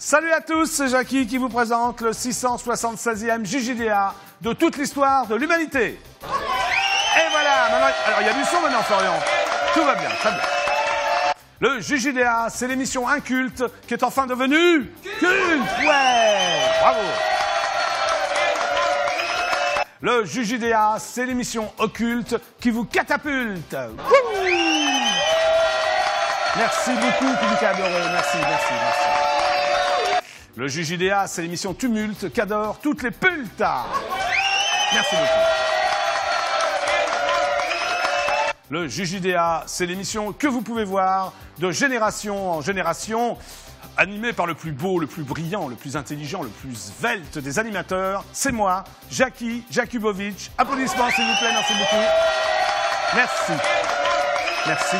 Salut à tous, c'est Jackie qui vous présente le 676e JJDA de toute l'histoire de l'humanité. Et voilà, maintenant, alors il y a du son maintenant, Florian. Tout va bien, très bien. Le JJDA, c'est l'émission inculte qui est enfin devenue culte. Ouais, bravo. Le JJDA, c'est l'émission occulte qui vous catapulte. Wouh. Merci beaucoup, public adoré. Merci. Le JJDA, c'est l'émission tumulte qu'adorent toutes les pultas. Merci beaucoup. Le JJDA, c'est l'émission que vous pouvez voir de génération en génération, animée par le plus beau, le plus brillant, le plus intelligent, le plus svelte des animateurs. C'est moi, Jackie Jakubovic. Applaudissements, s'il vous plaît, merci beaucoup. Merci.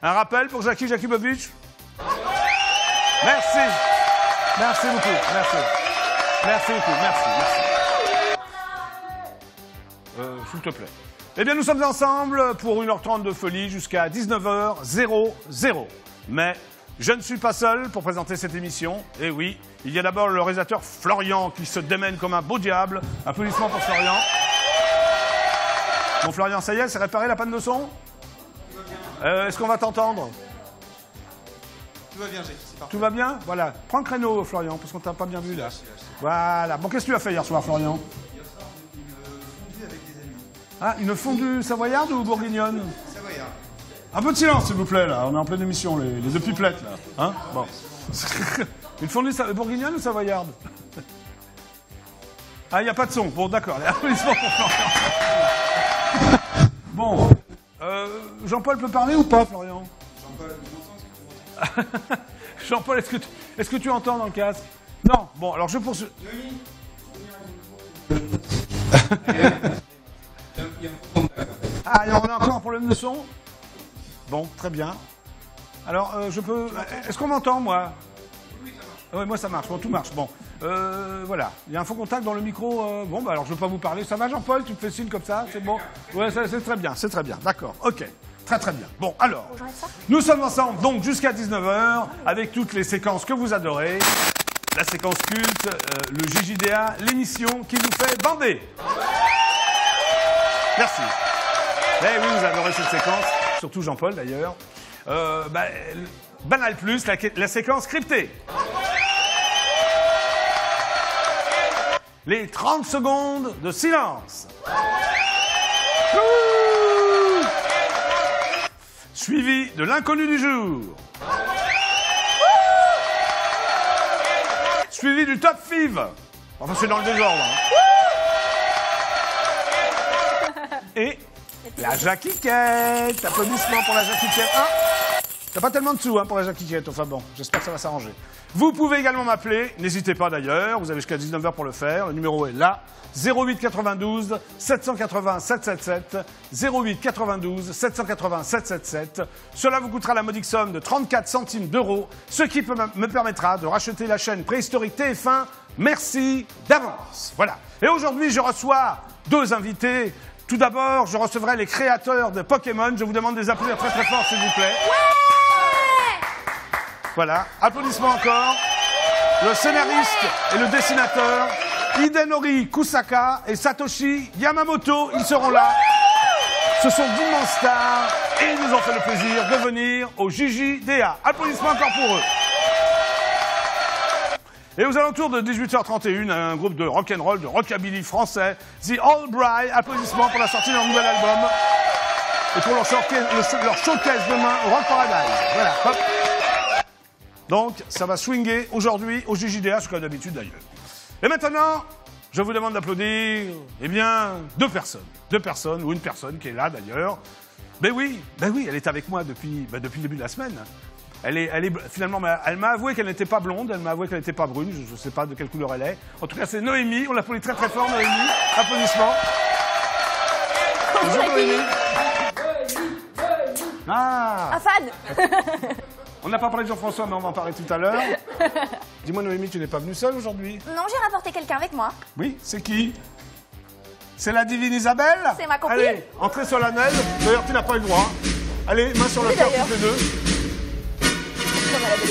Un rappel pour Jackie Jakubovic. Merci beaucoup, merci beaucoup. S'il te plaît. Eh bien, nous sommes ensemble pour 1h30 de folie jusqu'à 19h00. Mais je ne suis pas seul pour présenter cette émission. Et oui, il y a d'abord le réalisateur Florian qui se démène comme un beau diable. Applaudissements pour Florian. Bon, Florian, ça y est, c'est réparé la panne de son ? Est-ce qu'on va t'entendre ? Tout va bien, Jackie, c'est parfait. Tout va bien ? Voilà. Prends le créneau, Florian, parce qu'on t'a pas bien vu là. Voilà. Bon, qu'est-ce que tu as fait hier soir, Florian ? Hier soir, une fondue avec des amis. Ah, une fondue savoyarde ou bourguignonne ? Savoyard. Un peu de silence, s'il vous plaît, là. On est en pleine émission, les deux pipelettes, là. Hein ? Bon. Une fondue bourguignonne ou savoyarde ? Ah, il n'y a pas de son. Bon, d'accord. Les applaudissements pour Florian. Bon. Jean-Paul peut parler ou pas, Florian ? Jean-Paul, tu m'entends ? Jean-Paul, est-ce que tu entends dans le casque ? Non. Bon, alors je poursuis. Noémie. Ah, on a encore un problème de son ? Bon, très bien. Alors, je peux... Est-ce qu'on m'entend, moi ? Oui, ça marche. Oui, moi ça marche, bon, tout marche. Bon, voilà. Il y a un faux contact dans le micro. Bon, bah alors je ne veux pas vous parler. Ça va, Jean-Paul ? Tu me fais signe comme ça ? C'est bon ? Ouais, c'est très bien, D'accord, ok. Très bien. Bon, alors, nous sommes ensemble donc jusqu'à 19h avec toutes les séquences que vous adorez. La séquence culte, le JJDA, l'émission qui vous fait bander. Merci. Eh oui, vous adorez cette séquence, surtout Jean-Paul d'ailleurs. Banal Plus, la séquence cryptée. Les 30 secondes de silence. Suivi de l'inconnu du jour. Suivi du top five. Enfin, c'est dans le désordre. Hein. Et la Jackie-quette. Applaudissements pour la Jackie-quette. Hein, t'as pas tellement de sous pour la Jackie-quette. Enfin bon, j'espère que ça va s'arranger. Vous pouvez également m'appeler. N'hésitez pas d'ailleurs. Vous avez jusqu'à 19h pour le faire. Le numéro est là. 08 92 780 777. 08 92 780 777. Cela vous coûtera la modique somme de 34 centimes d'euros, ce qui me permettra de racheter la chaîne préhistorique TF1. Merci d'avance. Voilà. Et aujourd'hui, je reçois deux invités. Tout d'abord, je recevrai les créateurs de Pokémon. Je vous demande de les applaudir très très fort, s'il vous plaît. Ouais. Voilà. Applaudissements encore. Le scénariste et le dessinateur Hidenori Kusaka et Satoshi Yamamoto, ils seront là. Ce sont d'immenses stars et ils nous ont fait le plaisir de venir au JJDA. Applaudissements encore pour eux. Et aux alentours de 18h31, un groupe de rock'n'roll, de rockabilly français, The All Bright. Applaudissements pour la sortie de leur nouvel album et pour leur showcase demain au Rock Paradise. Voilà, hop. Donc, ça va swinger aujourd'hui au JJDA, ce qu'on a d'habitude d'ailleurs. Et maintenant, je vous demande d'applaudir, eh bien, deux personnes, ou une personne qui est là d'ailleurs. Ben oui, elle est avec moi depuis le début de la semaine. Finalement, elle m'a avoué qu'elle n'était pas blonde, elle m'a avoué qu'elle n'était pas brune, je ne sais pas de quelle couleur elle est. En tout cas, c'est Noémie, on l'applaudit très très fort, Noémie. Applaudissements. Bonjour Noémie. Ah, fan. On n'a pas parlé de Jean-François, mais on va en parler tout à l'heure. Dis-moi, Noémie, tu n'es pas venue seule aujourd'hui ? Non, j'ai rapporté quelqu'un avec moi. Oui, c'est qui ? C'est la divine Isabelle ? C'est ma copine. Allez, entrée solennelle. D'ailleurs, tu n'as pas eu le droit. Allez, main sur le cœur toutes les deux. Comme elle a des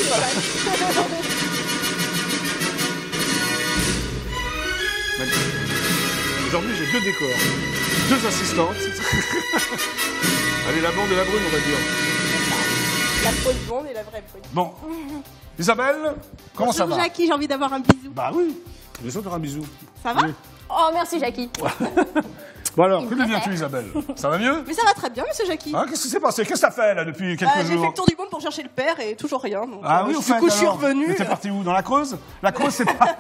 Magnifique. Aujourd'hui, j'ai 2 décors. 2 assistantes. Allez, la blonde et la brune, on va dire. La fausse blonde et la vraie brune. Bon. Isabelle, comment ça va? Jackie, j'ai envie d'avoir un bisou. Bah oui. Les autres, un bisou. Ça va? Oui. Oh, merci Jackie. Bon alors, que deviens-tu, Isabelle? Ça va mieux? Mais ça va très bien, monsieur Jackie. Hein, qu'est-ce qui s'est passé? Qu'est-ce que t'as fait, là, depuis quelques J'ai fait jours? le tour du monde pour chercher le père et toujours rien. Donc, Ah oui, au fait, du coup, je suis alors. revenue. Mais t'es parti où? Dans la Creuse? La Creuse, c'est pas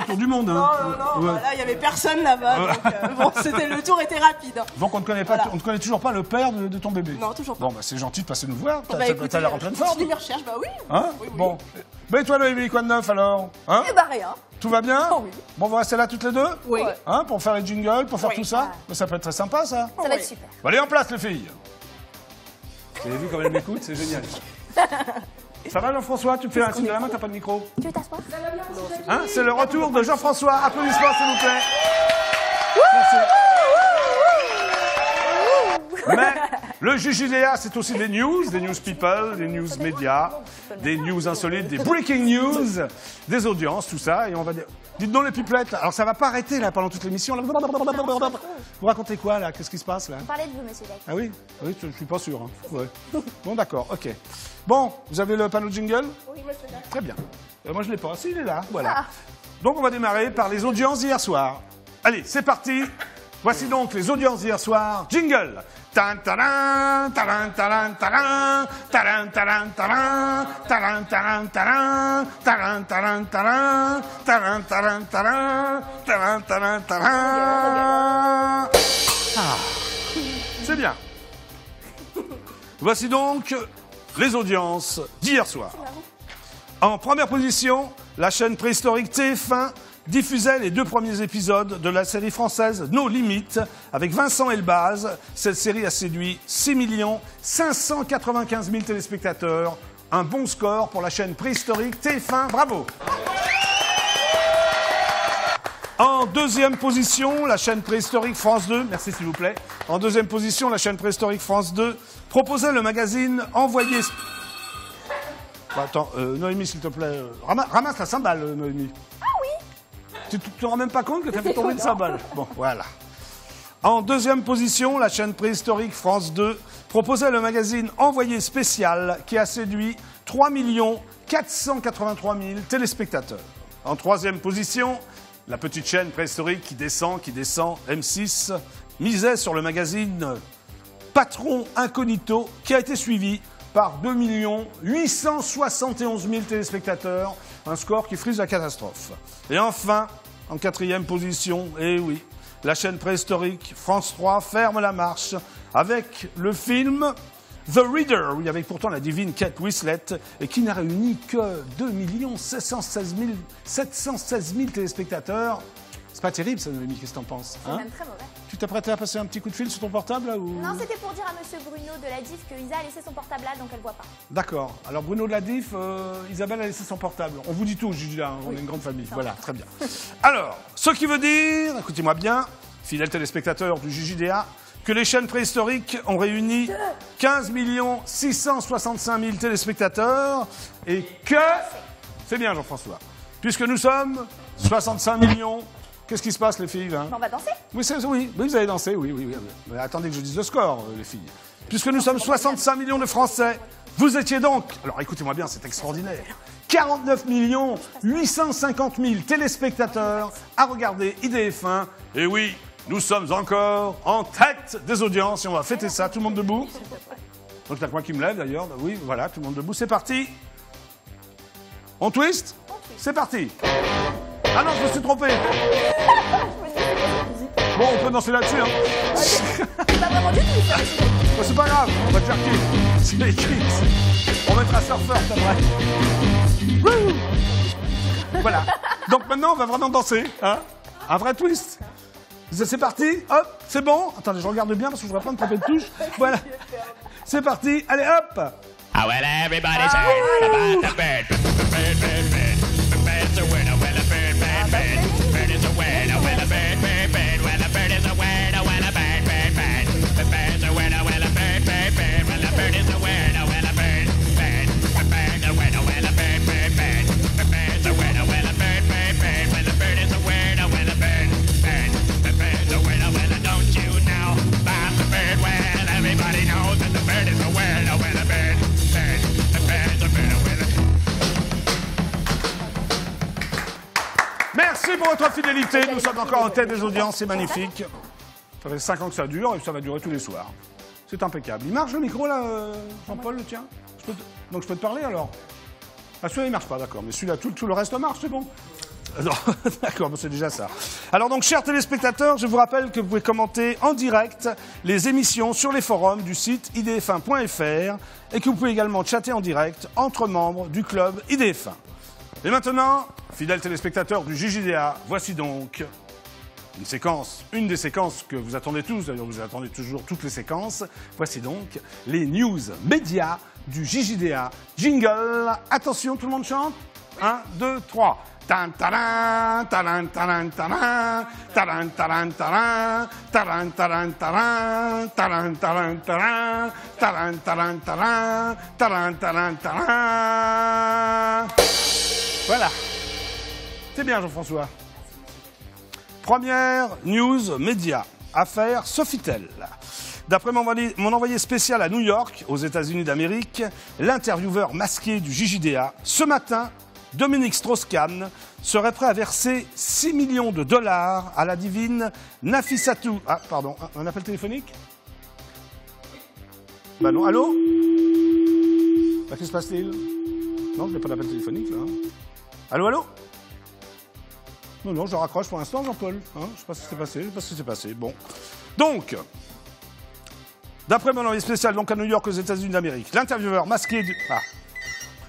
le tour du monde. Hein. Non, Ouais. là, il y avait personne là-bas. Donc, bon, le tour était rapide. Donc on ne connaît pas, Voilà. on ne connaît toujours pas le père de ton bébé. Non, toujours pas. Bon, bah c'est gentil de passer nous voir. Bah, écoutez, T'as l'air en pleine forme. continue mes recherches, bah oui. Hein? Oui, oui. Bon. Mais toi, Noémie, quoi de neuf alors? Hein? Eh bah rien. Tout va bien? Oh oui. Bon, on va rester là toutes les deux? Oui. Ouais. Hein? Pour faire les jingles, pour faire Oui. tout ça? Ça peut être très sympa, ça. Ça va être super. Bon, allez, en place, les filles. Vous avez vu comme elle m'écoute? C'est génial. Ça va, Jean-François? Tu me fais un signe de la main, t'as pas de micro? Tu veux t'asseoir? Hein? C'est le retour de Jean-François. Applaudissements, s'il vous plaît. Merci. Mais le JJDA, c'est aussi des news people, des news médias, des news insolites, des breaking news, des audiences, tout ça. Et on va dire... Dites-donc les pipelettes. Alors ça va pas arrêter là pendant toute l'émission. Là. Vous racontez quoi là? Qu'est-ce qui se passe là? On parlait de vous, monsieur Jackie. Ah oui? Oui, je suis pas sûr. Hein. Ouais. Bon, d'accord, ok. Bon, vous avez le panneau jingle? Oui, monsieur Jackie. Très bien. Moi, je l'ai pas. Si, il est là. Voilà. Donc, on va démarrer par les audiences d'hier soir. Allez, c'est parti. Voici donc les audiences d'hier soir. Jingle. Tan taran, taran taran taran, taran taran taran, taran taran taran, taran taran taran, taran taran taran, taran taran taran. Ah, c'est bien. Voici donc les audiences d'hier soir. En première position, la chaîne préhistorique TF1 diffusait les 2 premiers épisodes de la série française Nos Limites avec Vincent Elbaz. Cette série a séduit 6 595 000 téléspectateurs. Un bon score pour la chaîne préhistorique TF1. Bravo! En deuxième position, la chaîne préhistorique France 2, merci s'il vous plaît. En deuxième position, la chaîne préhistorique France 2 proposait le magazine Envoyé... Bah, attends, Noémie, s'il te plaît, ramasse la cymbale, Noémie. Ah oui. Tu te rends même pas compte que tu as fait tomber une cymbale. Bon, voilà. En deuxième position, la chaîne préhistorique France 2 proposait le magazine Envoyé spécial qui a séduit 3 483 000 téléspectateurs. En troisième position, la petite chaîne préhistorique qui descend, M6, misait sur le magazine Patron Incognito qui a été suivi par 2 871 000 téléspectateurs, un score qui frise la catastrophe. Et enfin, en quatrième position, eh oui, la chaîne préhistorique France 3 ferme la marche avec le film The Reader, où il y avait pourtant la divine Kate Winslet, et qui n'a réuni que 2 716 000 téléspectateurs. C'est pas terrible ça, Noémie, qu'est-ce que t'en penses? C'est même très mauvais. Tu t'apprêtais à passer un petit coup de fil sur ton portable là, ou... Non, c'était pour dire à monsieur Bruno de la DIF que Isa a laissé son portable là, donc elle voit pas. D'accord. Alors Bruno de la DIF, Isabelle a laissé son portable. On vous dit tout, je dis là, on est une grande famille. Voilà, très bien. Alors, ce qui veut dire, écoutez-moi bien, fidèles téléspectateurs du JJDA, que les chaînes préhistoriques ont réuni 15 665 000 téléspectateurs et que... C'est bien Jean-François. Puisque nous sommes 65 millions... Qu'est-ce qui se passe, les filles hein? On va danser? Oui, vous allez danser, oui. Mais attendez que je dise le score, les filles. Puisque nous sommes 65 millions de Français, vous étiez donc, alors écoutez-moi bien, c'est extraordinaire, 49 850 000 téléspectateurs à regarder IDF1. Et oui, nous sommes encore en tête des audiences et on va fêter ça. Tout le monde debout. Donc c'est moi qui me lève d'ailleurs. Oui, voilà, tout le monde debout. C'est parti. On twist? C'est parti. Ah non, je me suis trompé. Bon, on peut danser là-dessus, hein. C'est pas vraiment du tout ça. Bon, c'est pas grave, on va te faire kiff. C'est les kicks. On mettra surfeur, t'aimerais. Voilà. Donc maintenant, on va vraiment danser, hein. Un vrai twist. C'est parti, hop, c'est bon. Attendez, je regarde bien parce que je voudrais pas me tromper de touche. Voilà. C'est parti, allez, hop. Ah well, everybody's heard about the bird. Bird, bird, bird. The bird's a winner, well, a bird, bird, bird. Bird is a winner, well, a bird, bird, bird. Well, a bird is a winner, well, a bird, bird, bird. The bird's a winner, well, a bird, bird, bird. Well, a bird is a winner, well, a bird, bird. The bird's a winner, well, a bird, bird, bird. The bird's a winner, well, a bird, bird, bird. Well, a bird is a winner, well, a bird. Merci pour votre fidélité. Nous sommes encore en tête des audiences, c'est magnifique. Ça fait 5 ans que ça dure et ça va durer tous les soirs. C'est impeccable. Il marche le micro là, Jean-Paul, le tien? Donc je peux te parler alors? Ah, celui-là il marche pas, d'accord. Mais celui-là, tout le reste marche, c'est bon? Non, d'accord, c'est déjà ça. Alors donc, chers téléspectateurs, je vous rappelle que vous pouvez commenter en direct les émissions sur les forums du site idf1.fr et que vous pouvez également chatter en direct entre membres du club IDF1. Et maintenant, fidèles téléspectateurs du JJDA, voici donc une des séquences que vous attendez tous, d'ailleurs vous attendez toujours toutes les séquences. Voici donc les news médias du JJDA. Jingle, attention, tout le monde chante. 1, 2, 3. Tan taran, taran taran taran, taran taran taran, taran taran taran, taran taran taran, taran taran taran, taran taran taran. Voilà. C'est bien, Jean-François. Première news média. Affaire Sofitel. D'après mon envoyé spécial à New York, aux États-Unis d'Amérique, l'intervieweur masqué du JJDA, ce matin, Dominique Strauss-Kahn serait prêt à verser 6 millions de dollars à la divine Nafissatou. Ah, pardon, un appel téléphonique? Bah non, allô? Bah, qu'est-ce qui se passe-t-il? Non, je n'ai pas d'appel téléphonique, là. Allô, allô? Non, je raccroche pour l'instant, Jean-Paul. Hein, je ne sais pas ce qui s'est passé, Bon. Donc, d'après mon envoyé spécial donc à New York, aux États-Unis d'Amérique, l'intervieweur masqué du... Ah,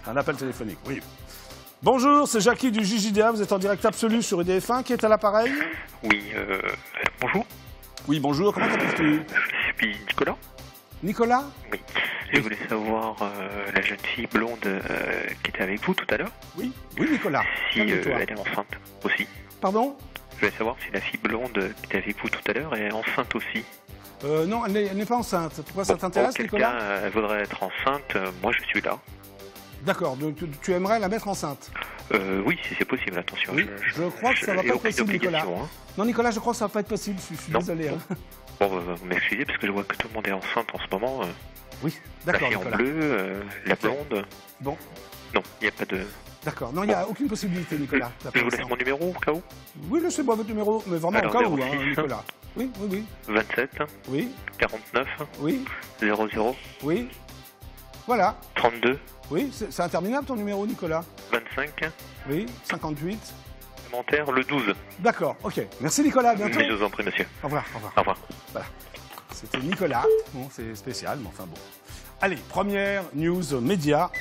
un appel téléphonique, oui. Bonjour, c'est Jackie du JJDA, vous êtes en direct absolu sur IDF1, qui est à l'appareil? Oui, bonjour. Oui, bonjour, comment t'appelles-tu? Je suis Nicolas. Nicolas? Oui. Je voulais savoir la jeune fille blonde qui était avec vous tout à l'heure. Oui, Nicolas. Si elle est enceinte aussi. Pardon? Je voulais savoir si la fille blonde qui était avec vous tout à l'heure est enceinte aussi. Non, elle n'est pas enceinte. Pourquoi ça t'intéresse, Nicolas? Cas, elle voudrait être enceinte, moi je suis là. D'accord, donc tu aimerais la mettre enceinte? Oui, si c'est possible, attention. Oui, je crois que ça va pas être possible, Nicolas. Hein. Non, Nicolas, je crois que ça va pas être possible, je suis désolé. Bon, hein. Bon vous m'excusez parce que je vois que tout le monde est enceinte en ce moment. Oui, d'accord, La fille en bleu, la blonde. Bon. Non, il n'y a pas de... D'accord, non, il n'y a aucune possibilité, Nicolas. Je vous laisse mon numéro au cas où? Oui, laissez-moi votre numéro, mais vraiment alors, au cas 06, où, hein, Nicolas. Oui. 27. Oui. 49. Oui. 00. Oui. Voilà. 32. Oui, c'est interminable ton numéro, Nicolas. 25. Oui. 58. Commentaire le 12. D'accord, ok. Merci, Nicolas, à bientôt. Mais je vous en prie, monsieur. Au revoir. Au revoir. Voilà. C'était Nicolas. Bon, c'est spécial, mais enfin bon. Allez, première news média.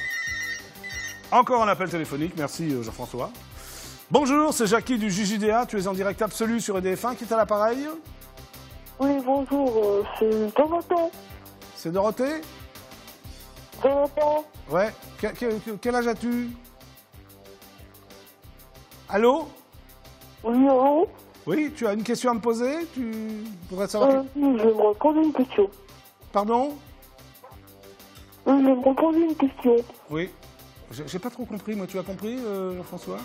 Encore un appel téléphonique. Merci, Jean-François. Bonjour, c'est Jackie du JJDA. Tu es en direct absolu sur EDF1. Qui est à l'appareil? Oui, bonjour, c'est Dorothée. C'est Dorothée? Dorothée. Ouais. Quel âge as-tu? Allô? Oui, allô? Oui, tu as une question à me poser? Tu voudrais savoir... Oui, j'aimerais poser une question. Pardon? Oui, j'aimerais poser une question. Oui. J'ai pas trop compris, moi. Tu as compris, Jean-François?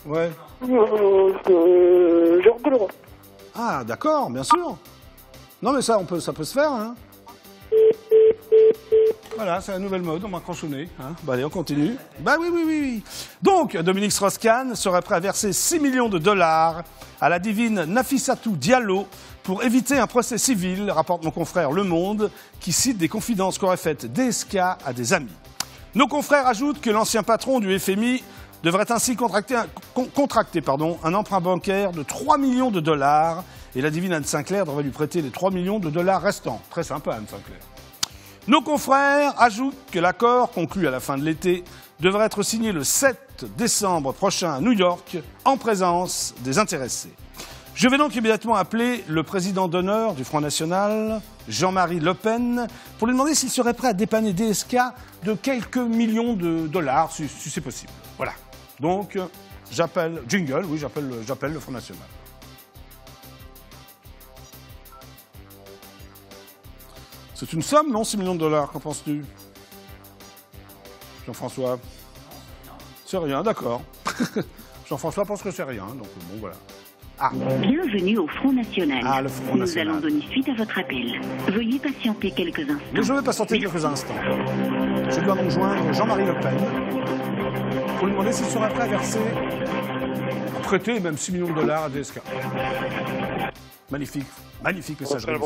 Ouais. Je rappellerai. Ah, d'accord, bien sûr. Non, mais ça peut se faire, hein. Voilà, c'est la nouvelle mode, on m'a crachonné. Hein. Bah allez, on continue. Bah oui. Donc, Dominique Strauss-Kahn serait prêt à verser 6 millions de dollars à la divine Nafissatou Diallo pour éviter un procès civil, rapporte mon confrère Le Monde, qui cite des confidences qu'aurait faites DSK à des amis. Nos confrères ajoutent que l'ancien patron du FMI devrait ainsi contracter un emprunt bancaire de 3 millions de dollars et la divine Anne Sinclair devrait lui prêter les 3 millions de dollars restants. Très sympa, Anne Sinclair. Nos confrères ajoutent que l'accord conclu à la fin de l'été devrait être signé le 7 décembre prochain à New York en présence des intéressés. Je vais donc immédiatement appeler le président d'honneur du Front National, Jean-Marie Le Pen, pour lui demander s'il serait prêt à dépanner DSK de quelques millions de dollars, si c'est possible. Voilà. Donc, j'appelle le Front National. C'est une somme, non, 6 millions de dollars, qu'en penses-tu? Jean-François? C'est rien, d'accord. Jean-François pense que c'est rien, donc bon, voilà. Ah. Bienvenue au Front National. Ah, le Front National. Nous allons donner suite à votre appel. Veuillez patienter quelques instants. Mais je vais patienter quelques instants. Je dois donc joindre Jean-Marie Le Pen pour lui demander s'il serait prêt à verser prêter même 6 millions de dollars à DSK. Magnifique, magnifique messagerie.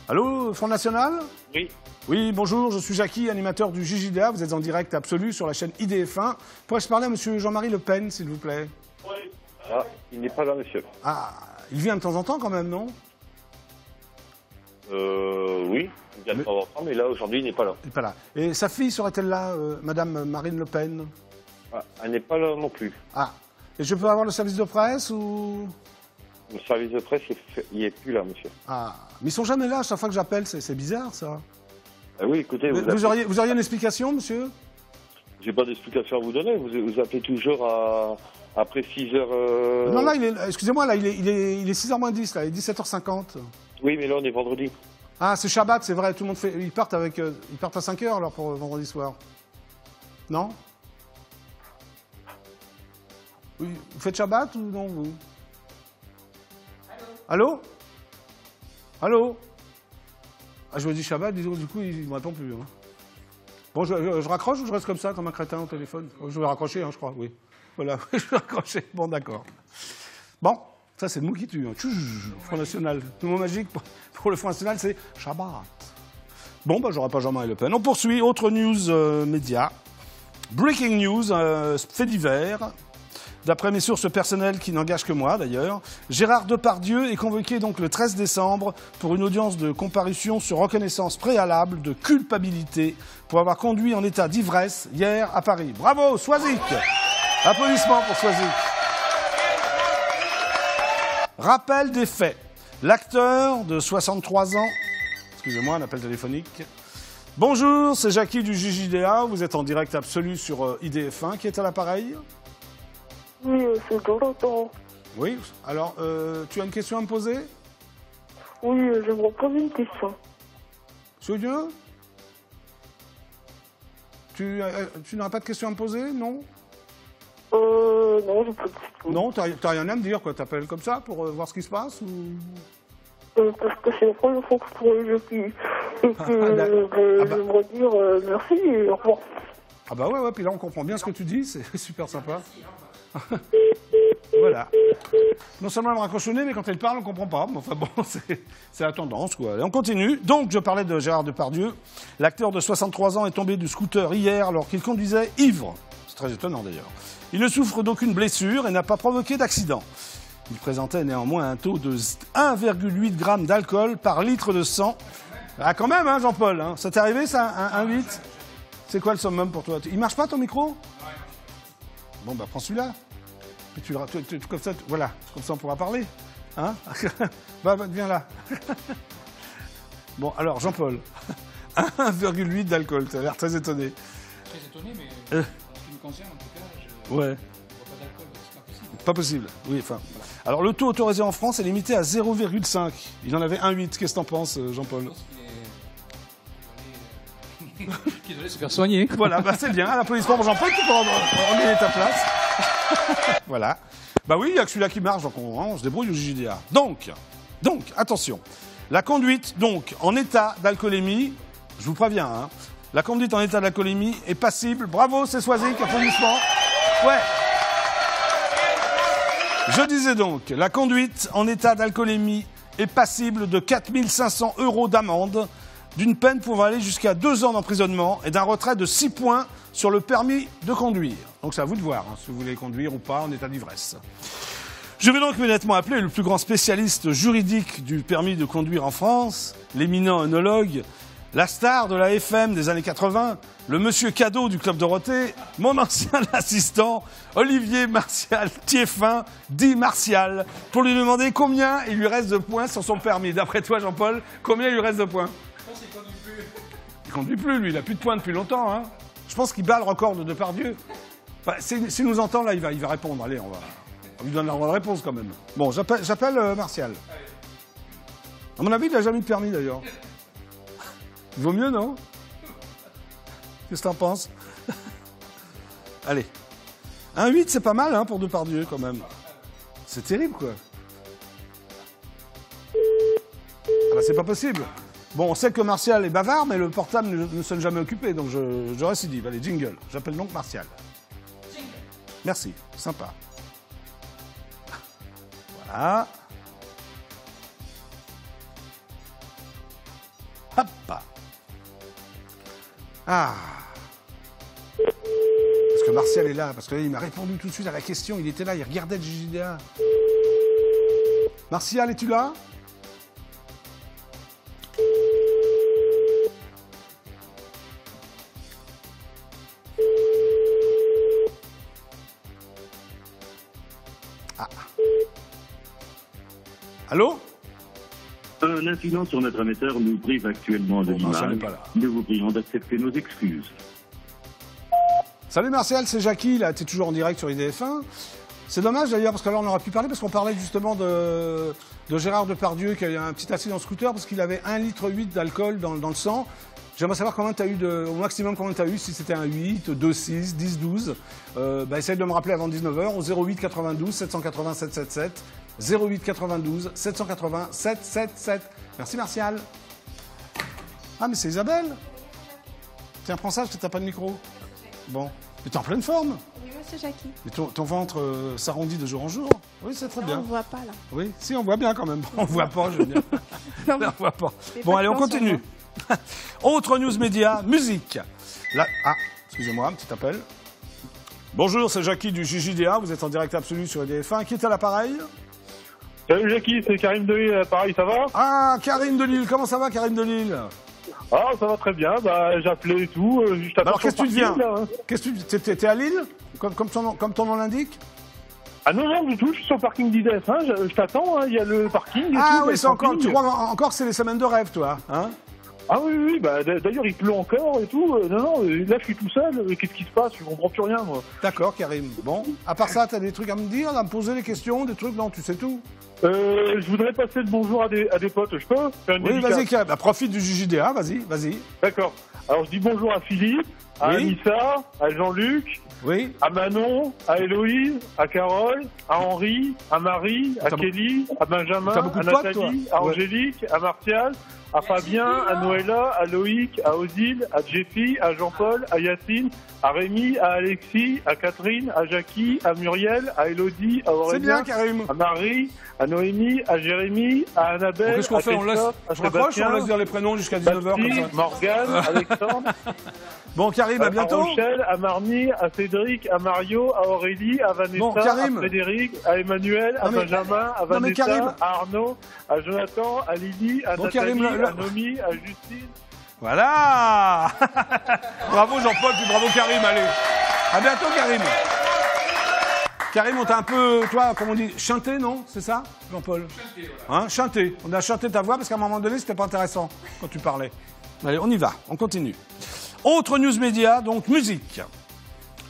Allô, Front National? Oui. Oui, bonjour, je suis Jackie, animateur du JJDA. Vous êtes en direct absolu sur la chaîne IDF1. Pourrais-je parler à monsieur Jean-Marie Le Pen, s'il vous plaît? Oui. Ah, il n'est pas là, monsieur. Ah, il vient de temps en temps quand même, non? Oui, il vient de temps en temps, mais là, aujourd'hui, il n'est pas là. Il n'est pas là. Et sa fille serait-elle là, madame Marine Le Pen? Ah, elle n'est pas là non plus. Ah, et je peux avoir le service de presse ou... Le service de presse, il n'est plus là, monsieur. Ah, mais ils sont jamais là à chaque fois que j'appelle, c'est bizarre, ça. Ah oui, écoutez, vous auriez une explication, monsieur? J'ai pas d'explication à vous donner. Vous appelez toujours après 6 heures... Non, là, excusez-moi, là, il est 6h moins 10, là, il est 17h50. Oui, mais là, on est vendredi. Ah, c'est Shabbat, c'est vrai, tout le monde fait... Ils partent à 5h, alors, pour vendredi soir. Non? Oui, vous faites Shabbat ou non, vous? Allô? Allô? Ah, je me dis Shabbat, disons, du coup, il ne me répond plus. Hein. Bon, je raccroche ou je reste comme ça, comme un crétin au téléphone? Je vais raccrocher, hein, je crois, oui. Voilà, je vais raccrocher. Bon, d'accord. Bon, ça, c'est le mot qui tue. Hein. Front National. Le mot magique pour le Front National, c'est Shabbat. Bon, bah, j'aurai pas Jean-Marie Le Pen. On poursuit. Autre news média. Breaking news, fait divers. D'après mes sources personnelles qui n'engagent que moi, d'ailleurs, Gérard Depardieu est convoqué donc le 13 décembre pour une audience de comparution sur reconnaissance préalable de culpabilité pour avoir conduit en état d'ivresse hier à Paris. Bravo, Swazik! Applaudissements pour Swazik. Rappel des faits. L'acteur de 63 ans... Excusez-moi, un appel téléphonique. Bonjour, c'est Jackie du JJDA. Vous êtes en direct absolu sur IDF1. Qui est à l'appareil? Oui, c'est Jonathan. Oui, alors, tu as une question à me poser? Oui, j'aimerais poser une question. Monsieur Dieu? Tu n'auras pas de question à me poser, non? Non, j'ai pas de question. Non, t'as rien à me dire, quoi. T'appelles comme ça pour voir ce qui se passe ou... Parce que c'est la première fois que je trouve Jackie. Et que j'aimerais dire merci et au revoir. Ah bah ouais, puis là on comprend bien ce que tu dis, c'est super sympa. Voilà. Non seulement elle me raccroche au nez, mais quand elle parle, on comprend pas. Enfin bon, c'est la tendance, quoi. Et on continue. Donc, je parlais de Gérard Depardieu. L'acteur de 63 ans est tombé du scooter hier alors qu'il conduisait ivre. C'est très étonnant, d'ailleurs. Il ne souffre d'aucune blessure et n'a pas provoqué d'accident. Il présentait néanmoins un taux de 1,8 g d'alcool par litre de sang. Ah, quand même, hein, Jean-Paul, hein. Ça t'est arrivé, ça, un 1,8? C'est quoi le summum pour toi? Il marche pas, ton micro? Bon, bah, prends celui-là. Puis comme ça, voilà, comme ça on pourra parler. Hein? Viens là. Bon, alors, Jean-Paul, 1,8 d'alcool, tu as l'air très étonné. Très étonné, mais en ce qui me concerne, en tout cas, je ne bois pas d'alcool, donc c'est pas possible. Pas possible, oui, enfin. Alors, le taux autorisé en France est limité à 0,5. Il en avait 1,8. Qu'est-ce que t'en penses, Jean-Paul? Je pense qu'il devrait se faire soigner. Voilà, bah, c'est bien. Un applaudissement pour Jean-Paul, tu peux regagner ta place. Voilà. Bah oui, il n'y a que celui-là qui marche, donc on se débrouille au JJDA. Donc, attention. La conduite, donc, en état d'alcoolémie, je vous préviens, hein, la conduite en état d'alcoolémie est passible. Bravo, c'est Swazik, applaudissements. Ouais. Je disais donc, la conduite en état d'alcoolémie est passible de 4 500 € d'amende, d'une peine pouvant aller jusqu'à 2 ans d'emprisonnement et d'un retrait de 6 points sur le permis de conduire. Donc c'est à vous de voir, hein, si vous voulez conduire ou pas en état d'ivresse. Je vais donc immédiatement appeler le plus grand spécialiste juridique du permis de conduire en France, l'éminent œnologue, la star de la FM des années 80, le monsieur cadeau du Club Dorothée, mon ancien assistant, Olivier Martial Thieffin, dit Martial, pour lui demander combien il lui reste de points sur son permis. D'après toi, Jean-Paul, combien il lui reste de points? Je pense qu'il ne conduit plus. Il ne conduit plus, lui, il n'a plus de points depuis longtemps. Hein. Je pense qu'il bat le record de Depardieu. Enfin, s'il nous entend, là, il va répondre. Allez, on lui donne la réponse quand même. Bon, j'appelle Martial. À mon avis, il n'a jamais eu de permis, d'ailleurs. Il vaut mieux, non? Qu'est-ce que t'en penses? Allez. 1,8, c'est pas mal, hein, pour Depardieu, quand même. C'est terrible, quoi. Ah bah, c'est pas possible. Bon, on sait que Martial est bavard, mais le portable ne sonne jamais occupé, donc je récidive. Allez, jingle. J'appelle donc Martial. Jingle. Merci, sympa. Voilà. Hop. Ah. Parce que Martial est là, parce qu'il m'a répondu tout de suite à la question. Il était là, il regardait le JJDA. Martial, es-tu là? Ah. Allô? L'incident sur notre émetteur nous prive actuellement de l'image. Nous vous prions d'accepter nos excuses. Salut Martial, c'est Jackie, là, tu es toujours en direct sur IDF1. C'est dommage d'ailleurs, parce que là on aurait pu parler, parce qu'on parlait justement de Gérard Depardieu qui a eu un petit accident de scooter, parce qu'il avait 1,8 litre d'alcool dans le sang. J'aimerais savoir combien tu as eu, au maximum combien tu as eu, si c'était un 8, 2, 6, 10, 12. Essaye de me rappeler avant 19h au 08 92 780 777. 08 92 780 777. Merci Martial. Ah mais c'est Isabelle. Tiens, prends ça parce que t'as pas de micro. Bon. Mais t'es en pleine forme. Oui, monsieur Jackie. Mais ton ventre s'arrondit de jour en jour. Oui, c'est très bien. On ne voit pas, là. Oui, si, on voit bien quand même. On voit pas, je veux dire. Non, on voit pas. Bon, allez, on continue. Autre news média, musique. Là, excusez-moi, un petit appel. Bonjour, c'est Jackie du JJDA. Vous êtes en direct absolu sur EDF1. Qui est à l'appareil? Salut Jackie, c'est Karim Delille, pareil, ça va? Ah, Karim Delille. Comment ça va, Karim Delille? Ah, ça va très bien, j'appelais et tout, juste alors, qu'est-ce que tu deviens? T'es à Lille, comme ton nom l'indique? Ah non, du tout, je suis sur le parking d'IDF, hein, je t'attends, il y a le parking et ah tout. Oui, c'est encore, tu crois encore que c'est les semaines de rêve, toi, hein? Ah oui, d'ailleurs il pleut encore et tout, non, là je suis tout seul, qu'est-ce qui se passe? Je comprends plus rien, moi. D'accord, Karim, bon, à part ça, t'as des trucs à me dire, à me poser des questions, des trucs, non, tu sais tout? Je voudrais passer le bonjour à des potes, je peux faire une dédicace? Vas-y, Karim, profite du JJDA, vas-y. D'accord, alors je dis bonjour à Philippe, à Anissa, à Jean-Luc, à Manon, à Héloïse, à Carole, à Henri, à Marie, à Kelly, à Benjamin, à Nathalie, à Angélique, à Martial, à Fabien, à Noëlla, à Loïc, à Odile, à Jeffy, à Jean-Paul, à Yacine, à Rémi, à Alexis, à Catherine, à Jackie, à Muriel, à Elodie, à Aurélien, à Marie, à Noémie, à Jérémy, à Annabelle, qu'est-ce qu'on fait? On laisse dire les prénoms jusqu'à 19h comme ça. Morgane, Alexandre. Bon, Karim, à bientôt. À Rochelle, à Marny, à Cédric, à Mario, à Aurélie, à Vanessa, à Frédéric, à Emmanuel, à Benjamin, à Vanessa, à Arnaud, à Jonathan, à Lydie, à Nathalie, à Nomi, à Justine. Voilà. Bravo Jean-Paul, puis bravo Karim, allez. À bientôt Karim. Karim, on t'a un peu, toi, comme on dit, chanté, non? C'est ça, Jean-Paul? Chanté, voilà. Hein, chanté. On a chanté ta voix parce qu'à un moment donné, c'était pas intéressant quand tu parlais. Allez, on y va, on continue. Autre news média, donc musique.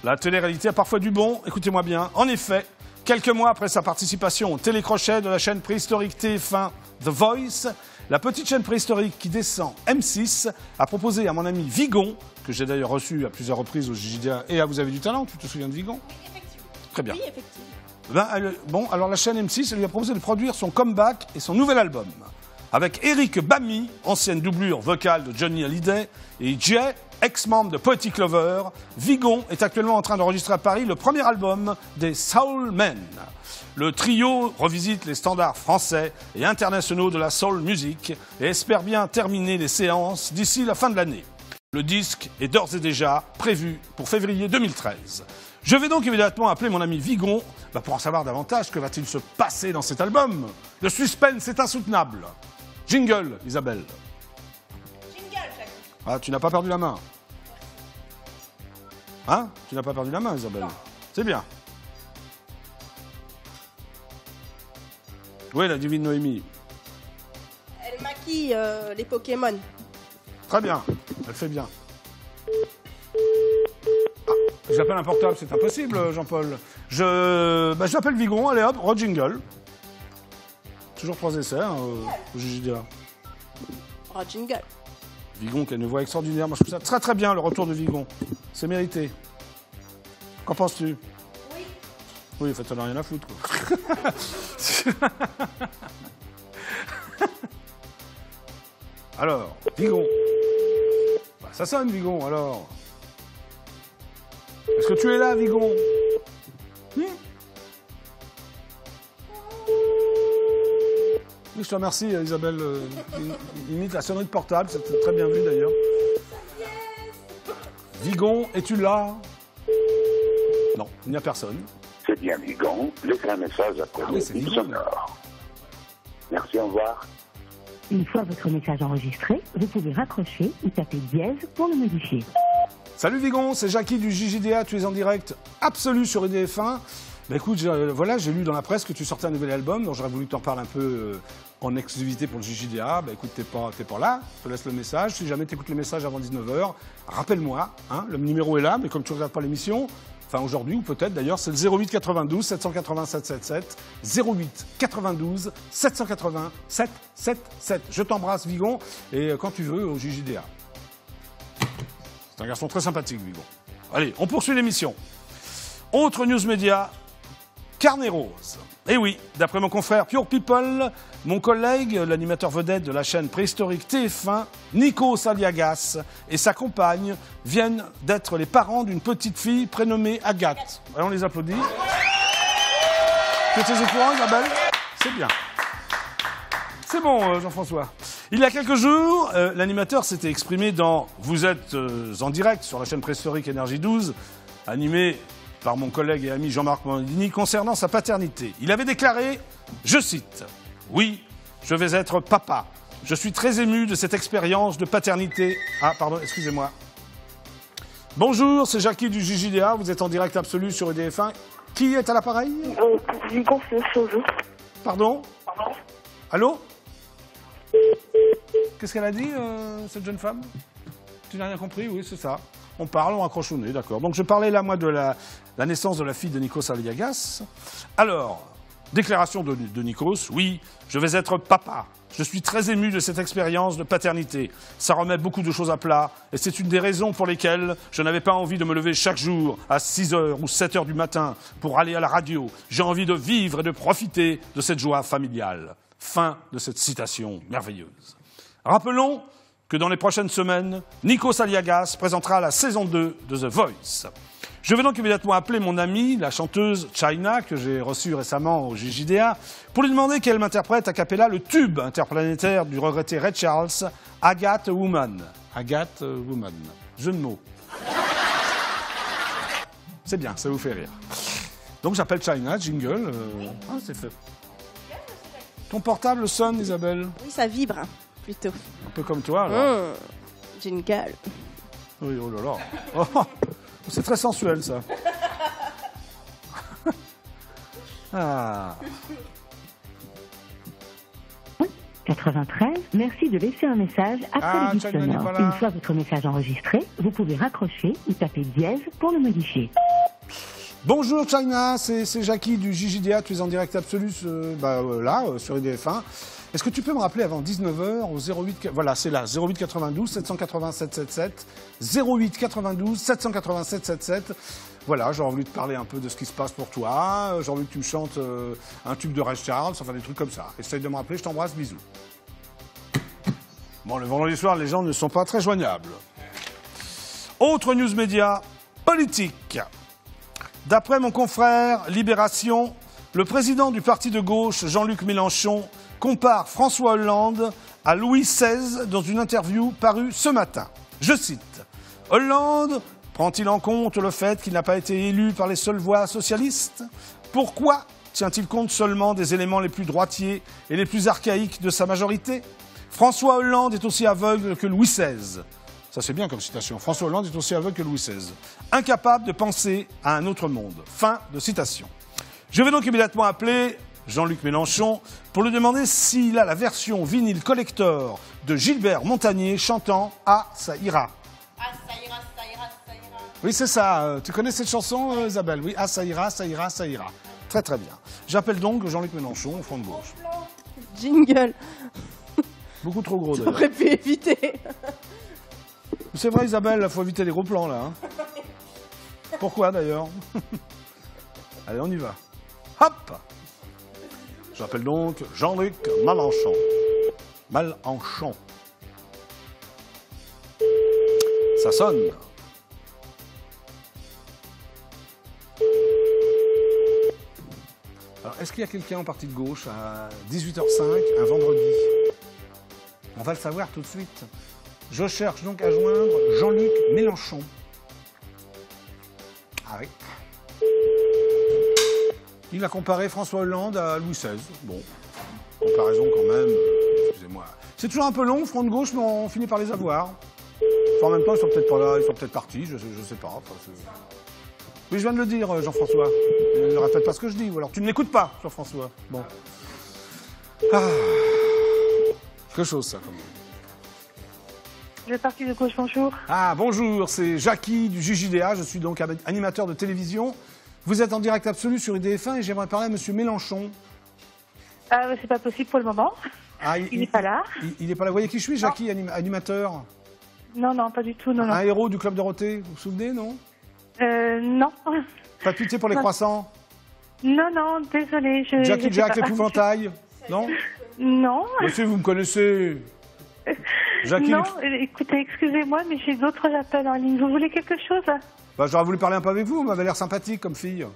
La télé-réalité a parfois du bon, écoutez-moi bien. En effet, quelques mois après sa participation au télécrochet de la chaîne préhistorique TF1 The Voice, la petite chaîne préhistorique qui descend M6 a proposé à mon ami Vigon, que j'ai d'ailleurs reçu à plusieurs reprises au JJDA et à Vous avez du talent, tu te souviens de Vigon? Oui, effectivement. Très bien. Oui, effectivement. Bon, alors la chaîne M6 elle lui a proposé de produire son comeback et son nouvel album. Avec Eric Bamy, ancienne doublure vocale de Johnny Hallyday, et Jay, ex-membre de Poetic Lover, Vigon est actuellement en train d'enregistrer à Paris le premier album des Soul Men. Le trio revisite les standards français et internationaux de la soul music et espère bien terminer les séances d'ici la fin de l'année. Le disque est d'ores et déjà prévu pour février 2013. Je vais donc immédiatement appeler mon ami Vigon pour en savoir davantage. Que va-t-il se passer dans cet album? Le suspense est insoutenable. Jingle, Isabelle. Jingle, Jackie. Ah, tu n'as pas perdu la main. Hein? Tu n'as pas perdu la main, Isabelle? C'est bien. Oui, la divine Noémie. Elle maquille les Pokémon. Très bien, elle fait bien. Ah, j'appelle un portable, c'est impossible, Jean-Paul. J'appelle Vigon, allez hop, re-jingle. Toujours 3 essais au JJDA. Jingle. Vigon qui a une voix extraordinaire. Moi, je trouve ça très très bien, le retour de Vigon. C'est mérité. Qu'en penses-tu? Oui. Oui, en fait, on n'a rien à foutre, quoi. Alors, Vigon. Ça sonne, Vigon, alors. Est-ce que tu es là, Vigon? Oui, je te remercie, Isabelle. Imite la sonnerie de portable, c'est très bien vu d'ailleurs. Vigon, es-tu là? Non, il n'y a personne. C'est bien Vigon. Laissez un message après le bip sonore. Merci, au revoir. Une fois votre message enregistré, vous pouvez raccrocher ou taper dièse pour le modifier. Salut Vigon, c'est Jackie du JJDA, tu es en direct absolu sur EDF1. Bah écoute, voilà, j'ai lu dans la presse que tu sortais un nouvel album, donc j'aurais voulu t'en parler un peu en exclusivité pour le JJDA. Bah écoute, t'es pas là, je te laisse le message. Si jamais t'écoutes le message avant 19h, rappelle-moi, hein, le numéro est là, mais comme tu ne regardes pas l'émission, enfin aujourd'hui ou peut-être d'ailleurs, c'est le 08 92 780 777, 08 92 780 777. Je t'embrasse Vigon, et quand tu veux au JJDA. C'est un garçon très sympathique, Vigon. Allez, on poursuit l'émission. Autre news média, Carnet Rose. Et oui, d'après mon confrère Pure People, mon collègue, l'animateur vedette de la chaîne préhistorique TF1, Nikos Aliagas, et sa compagne viennent d'être les parents d'une petite fille prénommée Agathe. Allez, on les applaudit. Tu es au courant, Isabelle? C'est bien. C'est bon, Jean-François. Il y a quelques jours, l'animateur s'était exprimé dans « Vous êtes en direct sur la chaîne préhistorique Énergie 12 », animé par mon collègue et ami Jean-Marc Morandini, concernant sa paternité. Il avait déclaré, je cite, « Oui, je vais être papa. Je suis très ému de cette expérience de paternité. » Ah, pardon, excusez-moi. Bonjour, c'est Jackie du JJDA. Vous êtes en direct absolu sur EDF1. Qui est à l'appareil? Pardon? Allô? Qu'est-ce qu'elle a dit, cette jeune femme? Tu n'as rien compris? Oui, c'est ça. On parle, on raccroche au nez, d'accord. Donc je parlais là, moi, de la naissance de la fille de Nikos Aliagas. Alors, déclaration de Nikos, oui, je vais être papa. Je suis très ému de cette expérience de paternité. Ça remet beaucoup de choses à plat, et c'est une des raisons pour lesquelles je n'avais pas envie de me lever chaque jour à 6h ou 7h du matin pour aller à la radio. J'ai envie de vivre et de profiter de cette joie familiale. Fin de cette citation merveilleuse. Rappelons que dans les prochaines semaines, Nikos Aliagas présentera la saison 2 de The Voice. Je vais donc immédiatement appeler mon amie, la chanteuse China, que j'ai reçue récemment au JJDA, pour lui demander qu'elle m'interprète a cappella le tube interplanétaire du regretté Ray Charles, Agathe Woman. Agathe Woman. Jeu de mots. C'est bien, ça vous fait rire. Donc j'appelle China, jingle. Ah, c'est fait. Ton portable sonne, Isabelle? Oui, ça vibre, plutôt. Un peu comme toi, alors. Jingle. Oui, oh là là. Oh, c'est très sensuel, ça. Ah. 93, merci de laisser un message après le bip sonore. Une fois votre message enregistré, vous pouvez raccrocher ou taper dièse pour le modifier. Bonjour China, c'est Jackie du JJDA, tu es en direct absolu sur EDF1. Est-ce que tu peux me rappeler avant 19h au 08... Voilà, c'est là, 08 92 780 777, 08 92 780 777. Voilà, j'aurais voulu te parler un peu de ce qui se passe pour toi, j'aurais voulu que tu me chantes un tube de Ray Charles, enfin des trucs comme ça. Essaye de me rappeler, je t'embrasse, bisous. Bon, le vendredi soir, les gens ne sont pas très joignables. Autre news média, politique. D'après mon confrère Libération, le président du parti de gauche, Jean-Luc Mélenchon, compare François Hollande à Louis XVI dans une interview parue ce matin. Je cite, « Hollande prend-il en compte le fait qu'il n'a pas été élu par les seules voix socialistes? Pourquoi tient-il compte seulement des éléments les plus droitiers et les plus archaïques de sa majorité? François Hollande est aussi aveugle que Louis XVI. » Ça, c'est bien comme citation. François Hollande est aussi aveugle que Louis XVI. Incapable de penser à un autre monde. Fin de citation. Je vais donc immédiatement appeler Jean-Luc Mélenchon pour lui demander s'il a la version vinyle collector de Gilbert Montagnier chantant « Ah, ça ira ». Ah, ça ira, ça ira, ça ira. Oui, c'est ça. Tu connais cette chanson, Isabelle? Oui, « Ah, ça ira, ça ira, ça ira ». Très, très bien. J'appelle donc Jean-Luc Mélenchon au front de gauche. Jingle. Beaucoup trop gros, d'ailleurs. J'aurais pu éviter. C'est vrai, Isabelle, il faut éviter les gros plans, là. Hein. Pourquoi, d'ailleurs? Allez, on y va. Hop! J'appelle donc Jean-Luc Mélenchon. Mélenchon. Ça sonne. Alors, est-ce qu'il y a quelqu'un en partie de gauche à 18h05, un vendredi? On va le savoir tout de suite. Je cherche donc à joindre Jean-Luc Mélenchon. Ah oui. Il a comparé François Hollande à Louis XVI. Bon, comparaison quand même, excusez-moi. C'est toujours un peu long, front de gauche, mais on finit par les avoir. Enfin, en même temps, ils sont peut-être pas là, ils sont peut-être partis, je sais pas. Enfin, oui, je viens de le dire, Jean-François. Ne répète pas ce que je dis, ou alors tu ne l'écoutes pas, Jean-François. Bon. Ah. Quelque chose, ça, quand même. Le parti de gauche, bonjour. Ah, bonjour, c'est Jackie du JJDA, je suis donc animateur de télévision. Vous êtes en direct absolu sur IDF1 et j'aimerais parler à M. Mélenchon. C'est pas possible pour le moment. Ah, il n'est pas là. Il n'est pas là. Vous voyez qui je suis, Jackie, animateur? Non, non, pas du tout, non. Un héros du Club Dorothée, vous vous souvenez, non? Non. Pas de pitié pour les croissants? Non, non, désolé. Jackie Jack, l'épouvantail? Non? Non. Monsieur, vous me connaissez? Jackie, non, écoutez, excusez-moi, mais j'ai d'autres appels en ligne. Vous voulez quelque chose? Bah, j'aurais voulu parler un peu avec vous, vous m'avez l'air sympathique comme fille.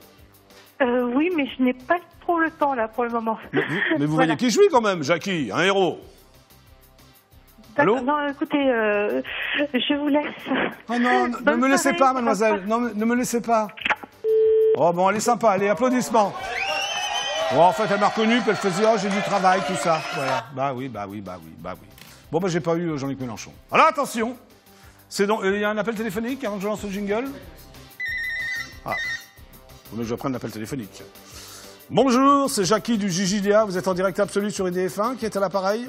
Oui, mais je n'ai pas trop le temps, là, pour le moment. Mais vous voyez qui je suis, quand même, Jackie, un héros. Allô? Non, écoutez, je vous laisse. Oh non, ne me laissez pas, mademoiselle. Non, ne me laissez pas. Oh, bon, elle est sympa, allez, applaudissements. Oh, en fait, elle m'a reconnu, puis elle faisait, oh, j'ai du travail, tout ça. Voilà. Bah oui. Bon, bah, j'ai pas eu Jean-Luc Mélenchon. Alors, attention. C'est donc, il y a un appel téléphonique avant que je lance le jingle? Ah. Faut que je prenne l'appel téléphonique. Bonjour, c'est Jackie du JJDA. Vous êtes en direct absolu sur IDF1. Qui est à l'appareil?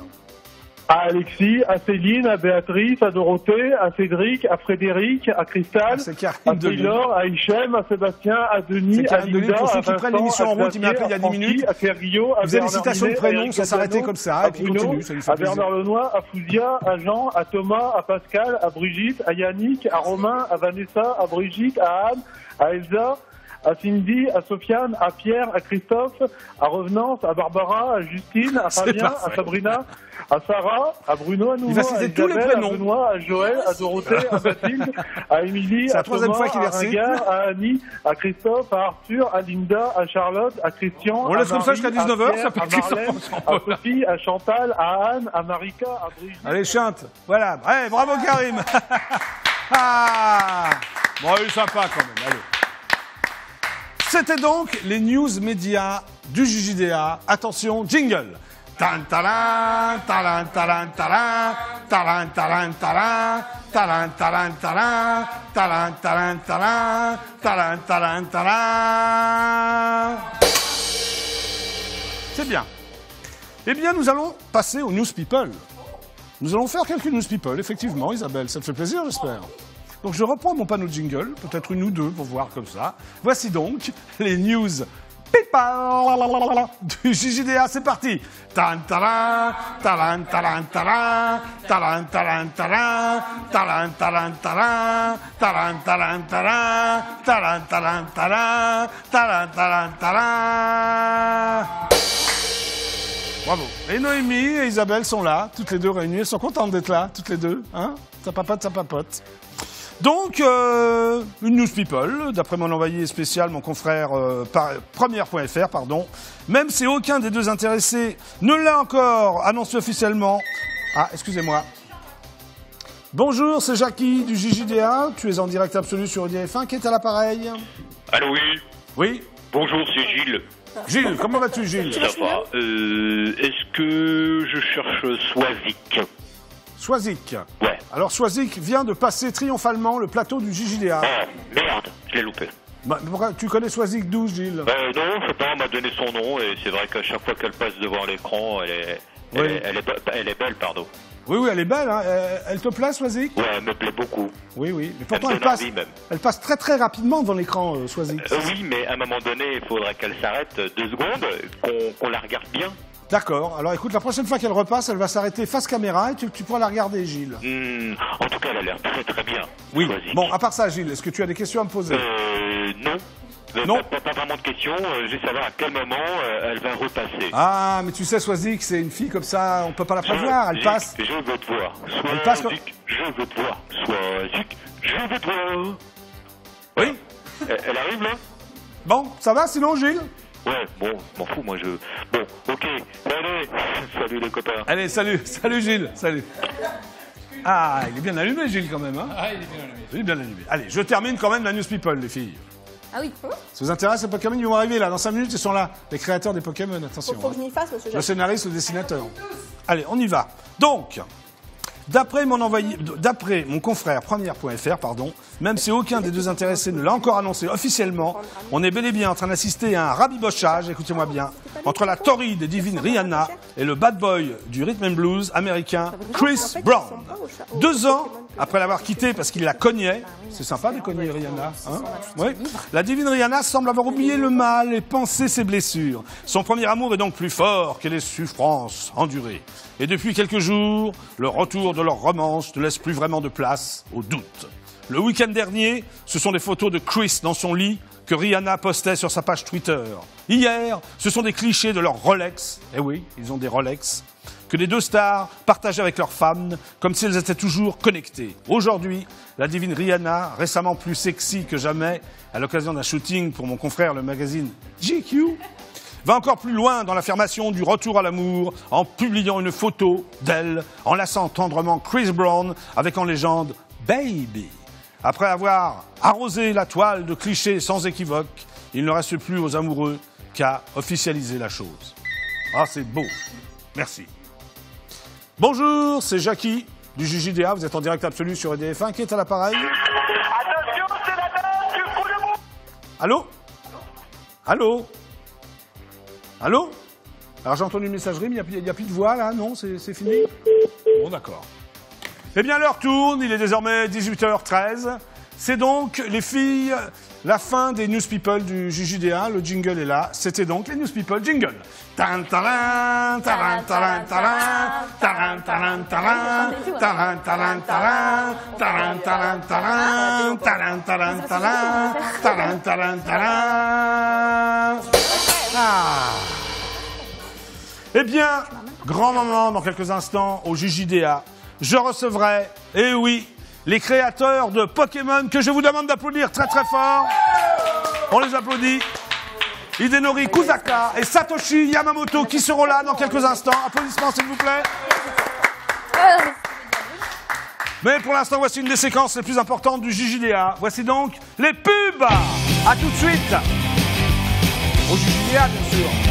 À Alexis, à Céline, à Béatrice, à Dorothée, à Cédric, à Frédéric, à Cristal, à Taylor, à Hichem, à Sébastien, à Denis, à Linda, pour ceux à qui prennent l'émission en route, il m'a appelé il y a 10 minutes. À Pierre Guillot, à vous avez les citations de prénoms, ça s'arrêtait comme ça, et puis continue, ça nous fait à Bernard Lenoir, à Fouzia, à Jean, à Thomas, à Pascal, à Brigitte, à Yannick, à Romain, à Vanessa, à Brigitte, à Anne, à Elsa, à Cindy, à Sofiane, à Pierre, à Christophe, à Revenance, à Barbara, à Justine, à Fabien, à Sabrina, à Sarah, à Bruno à nouveau, à Isabelle, à Benoît, à Joël, à Dorothée, à Mathilde, à Émilie, à Thomas, à Ringard, à Annie, à Christophe, à Arthur, à Linda, à Charlotte, à Christian, on laisse comme ça jusqu'à 19h, ça peut à Marlène, à Sophie, à Chantal, à Anne, à Marika, à Brigitte. Allez, chante. Voilà. Allez, bravo Karim. Ah. Bon, il est sympa quand même. Allez. C'était donc les news médias du JJDA. Attention, jingle. Tan talan, talan talan talan, talan talan talan, talan talan talan, talan talan talan, talan talan talan. C'est bien. Eh bien, nous allons passer aux news people. Nous allons faire quelques news people, effectivement, Isabelle. Ça te fait plaisir, j'espère. Donc je reprends mon panneau de jingle, peut-être une ou deux pour voir comme ça. Voici donc les news people du JJDA, c'est parti. Tan talan, talan talan talan, talan talan talan, talan talan talan, talan talan talan, talan talan talan, talan talan talan. Bravo. Et Noémie et Isabelle sont là, toutes les deux réunies. Elles sont contentes d'être là, toutes les deux. Hein? Ça papote, ça papote. Donc, une news people, d'après mon envoyé spécial, mon confrère première.fr, pardon. Même si aucun des deux intéressés ne l'a encore annoncé officiellement. Ah, excusez-moi. Bonjour, c'est Jackie du JJDA. Tu es en direct absolu sur IDF1. Qui est à l'appareil? Allô, oui. Oui. Bonjour, c'est Gilles. Gilles, comment vas-tu, Gilles? Ça va. Est-ce que je cherche Swazik? Swazik. Ouais. Alors Swazik vient de passer triomphalement le plateau du JJDA. Ah, merde, je l'ai loupé. Bah, tu connais Swazik d'où, Gilles? Non, je sais pas, on m'a donné son nom et c'est vrai qu'à chaque fois qu'elle passe devant l'écran, elle est belle, pardon. Oui, elle est belle, hein. Elle te plaît, Swazik? Ouais, elle me plaît beaucoup. Oui. Mais pourtant, elle passe très très rapidement devant l'écran, Swazik. Oui, mais à un moment donné, il faudra qu'elle s'arrête 2 secondes, qu'on la regarde bien. D'accord. Alors écoute, la prochaine fois qu'elle repasse, elle va s'arrêter face caméra et tu pourras la regarder, Gilles. En tout cas, elle a l'air très très bien. Oui. Swazik. Bon, à part ça, Gilles, est-ce que tu as des questions à me poser? Non. Non. Pas vraiment de questions. Je veux savoir à quel moment elle va repasser. Ah, mais tu sais, Swazik, c'est une fille comme ça, on peut pas la prévoir. Elle passe. Je veux te voir. Elle passe. Je veux te voir. Swazik, je veux te voir. Oui. Elle arrive là? Bon, ça va sinon, Gilles? Ouais, bon, m'en fous, moi je... Bon, ok, allez, salut les copains. Allez, salut Gilles, salut. Ah, il est bien allumé Gilles quand même, hein. Ah, il est bien allumé. Il est bien allumé. Allez, je termine quand même la News People, les filles. Ah oui. Ça vous intéresse les Pokémon? Ils vont arriver là, dans 5 minutes, ils sont là. Les créateurs des Pokémon, attention. Faut que je m'y fasse, monsieur Jacques. Le scénariste, le dessinateur. Allez, on y va. Donc... D'après mon confrère Première.fr, même si aucun des deux intéressés ne l'a encore annoncé officiellement, on est bel et bien en train d'assister à un rabibochage, écoutez-moi bien, entre la torride et divine Rihanna et le bad boy du rhythm and blues américain Chris Brown. 2 ans après l'avoir quitté parce qu'il la cognait, c'est sympa de cogner Rihanna, hein? Oui. La divine Rihanna semble avoir oublié le mal et pensé ses blessures. Son premier amour est donc plus fort que les souffrances endurées. Et depuis quelques jours, le retour de leur romance ne laisse plus vraiment de place au doute. Le week-end dernier, ce sont des photos de Chris dans son lit que Rihanna postait sur sa page Twitter. Hier, ce sont des clichés de leur Rolex, eh oui, ils ont des Rolex, que les deux stars partageaient avec leurs femmes, comme si elles étaient toujours connectées. Aujourd'hui, la divine Rihanna, récemment plus sexy que jamais, à l'occasion d'un shooting pour mon confrère le magazine GQ, va encore plus loin dans l'affirmation du retour à l'amour en publiant une photo d'elle, enlaçant tendrement Chris Brown avec en légende « Baby ». Après avoir arrosé la toile de clichés sans équivoque, il ne reste plus aux amoureux qu'à officialiser la chose. Ah, c'est beau. Merci. Bonjour, c'est Jackie du JJDA. Vous êtes en direct absolu sur EDF1. Qui est à l'appareil? Attention, c'est la dame du coup de bout. Allô? Allô? Allô? Alors j'ai entendu une messagerie, mais il n'y a plus de voix là, non? C'est fini? Bon, d'accord. Eh bien, l'heure tourne, il est désormais 18h13. C'est donc, les filles, la fin des News People du JJDA. Le jingle est là. C'était donc les News People jingle. Taran taran, taran taran taran, taran taran taran, taran taran taran, taran taran taran, taran taran taran, taran taran taran. Ah. Eh bien, grand moment dans quelques instants au JJDA. Je recevrai, eh oui, les créateurs de Pokémon que je vous demande d'applaudir très très fort. On les applaudit. Hidenori Kusaka et Satoshi Yamamoto qui seront là dans quelques instants. Applaudissements s'il vous plaît. Mais pour l'instant, voici une des séquences les plus importantes du JJDA. Voici donc les pubs. À tout de suite. Au JJDA, bien sûr.